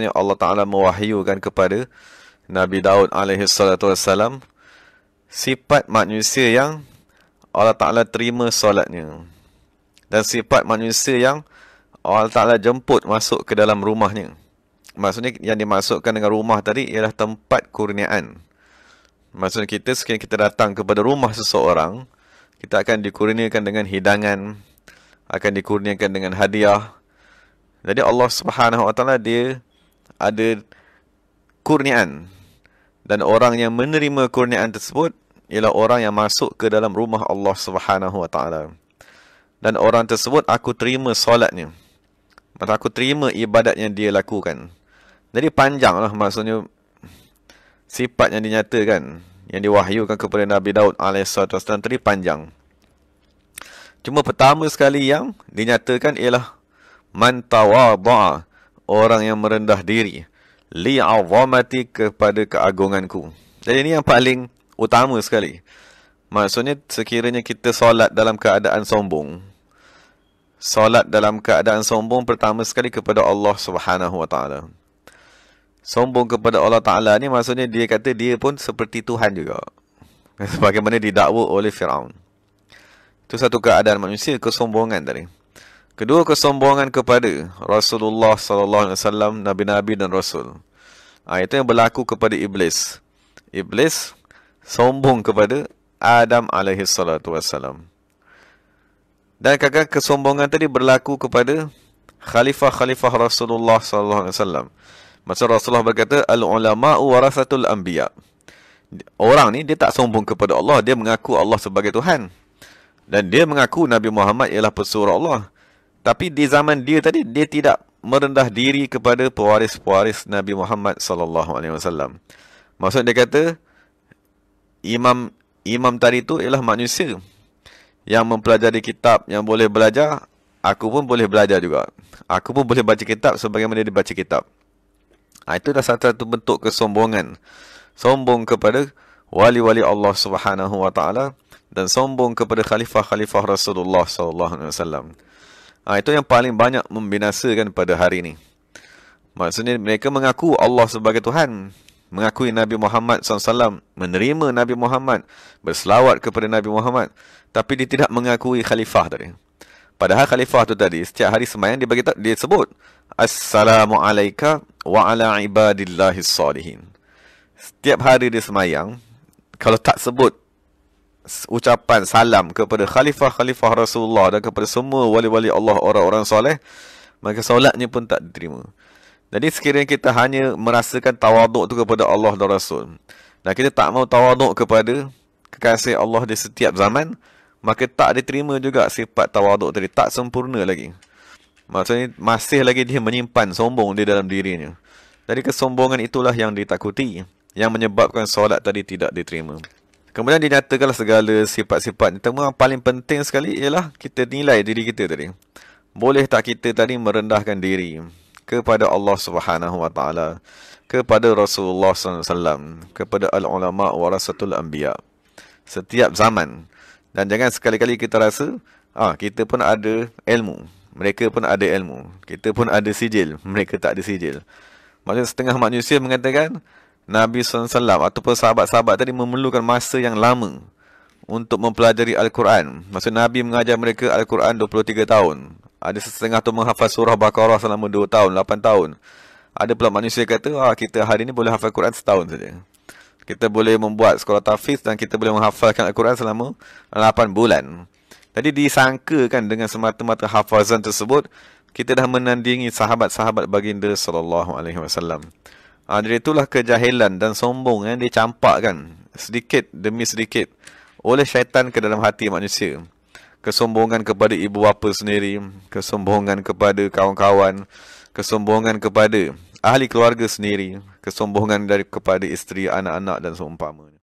Maksudnya Allah Ta'ala mewahyukan kepada Nabi Daud alaihi salatu wassalam sifat manusia yang Allah Ta'ala terima solatnya. Dan sifat manusia yang Allah Ta'ala jemput masuk ke dalam rumahnya. Maksudnya yang dimasukkan dengan rumah tadi ialah tempat kurniaan. Maksudnya kita sekiranya kita datang kepada rumah seseorang, kita akan dikurniakan dengan hidangan, akan dikurniakan dengan hadiah. Jadi Allah Subhanahu Wa Ta'ala dia ada kurniaan. Dan orang yang menerima kurniaan tersebut ialah orang yang masuk ke dalam rumah Allah Subhanahu Wa Ta'ala. Dan orang tersebut aku terima solatnya. Maksudnya aku terima ibadat yang dia lakukan. Jadi panjanglah maksudnya sifat yang dinyatakan, yang diwahyukan kepada Nabi Daud AS tadi panjang. Cuma pertama sekali yang dinyatakan ialah man tawadha'a, orang yang merendah diri, li'azamati, kepada keagunganku. Jadi ini yang paling utama sekali. Maksudnya sekiranya kita solat dalam keadaan sombong, solat dalam keadaan sombong pertama sekali kepada Allah Subhanahu Wa Ta'ala. Sombong kepada Allah Ta'ala ni maksudnya dia kata dia pun seperti Tuhan juga. Sebagaimana didakwa oleh Firaun. Itu satu keadaan manusia, kesombongan tadi. Kedua, kesombongan kepada Rasulullah SAW, Nabi-Nabi dan Rasul. Itu yang berlaku kepada Iblis. Iblis sombong kepada Adam AS. Dan kadang kesombongan tadi berlaku kepada khalifah-khalifah Rasulullah SAW. Maksud Rasulullah berkata, al-ulama'u warasatul anbiya. Orang ni dia tak sombong kepada Allah, dia mengaku Allah sebagai Tuhan. Dan dia mengaku Nabi Muhammad ialah pesuruh Allah. Tapi di zaman dia tadi, dia tidak merendah diri kepada pewaris-pewaris Nabi Muhammad SAW. Maksud dia kata, imam tadi itu ialah manusia yang mempelajari kitab, yang boleh belajar. Aku pun boleh belajar juga. Aku pun boleh baca kitab sebagaimana dia baca kitab. Itu dah satu bentuk kesombongan. Sombong kepada wali-wali Allah Subhanahu Wa Ta'ala dan sombong kepada khalifah-khalifah Rasulullah SAW. Itu yang paling banyak membinasakan pada hari ini. Maksudnya mereka mengaku Allah sebagai Tuhan, mengakui Nabi Muhammad SAW, menerima Nabi Muhammad, berselawat kepada Nabi Muhammad, tapi dia tidak mengakui khalifah tadi. Padahal khalifah tu tadi setiap hari sembahyang dia sebut Assalamualaikum wa ala ibadillahis salihin. Setiap hari dia sembahyang, kalau tak sebut ucapan salam kepada khalifah-khalifah Rasulullah dan kepada semua wali-wali Allah, orang-orang soleh, maka solatnya pun tak diterima. Jadi sekiranya kita hanya merasakan tawaduk tu kepada Allah dan Rasul, dan kita tak mau tawaduk kepada kekasih Allah di setiap zaman, maka tak diterima juga sifat tawaduk tadi, tak sempurna lagi. Maksudnya masih lagi dia menyimpan sombong di dalam dirinya. Jadi kesombongan itulah yang ditakuti, yang menyebabkan solat tadi tidak diterima. Kemudian dinyatakanlah segala sifat-sifat. Yang paling penting sekali ialah kita nilai diri kita tadi. Boleh tak kita tadi merendahkan diri kepada Allah Subhanahu Wa Ta'ala, kepada Rasulullah SAW, kepada al-ulama warasatul anbiya setiap zaman. Dan jangan sekali-kali kita rasa kita pun ada ilmu, mereka pun ada ilmu, kita pun ada sijil, mereka tak ada sijil. Maksudnya setengah manusia mengatakan Nabi SAW ataupun sahabat-sahabat tadi memerlukan masa yang lama untuk mempelajari Al-Quran. Maksud Nabi mengajar mereka Al-Quran 23 tahun. Ada setengah tu menghafaz surah Baqarah selama 2 tahun, 8 tahun. Ada pula manusia kata, kita hari ni boleh hafal Quran setahun saja. Kita boleh membuat sekolah tahfiz dan kita boleh menghafalkan Al-Quran selama 8 bulan. Jadi disangkakan dengan semata-mata hafazan tersebut, kita dah menandingi sahabat-sahabat baginda SAW. Jadi itulah kejahilan dan sombong yang dicampakkan sedikit demi sedikit oleh syaitan ke dalam hati manusia. Kesombongan kepada ibu bapa sendiri, kesombongan kepada kawan-kawan, kesombongan kepada ahli keluarga sendiri, kesombongan kepada isteri, anak-anak dan seumpamanya.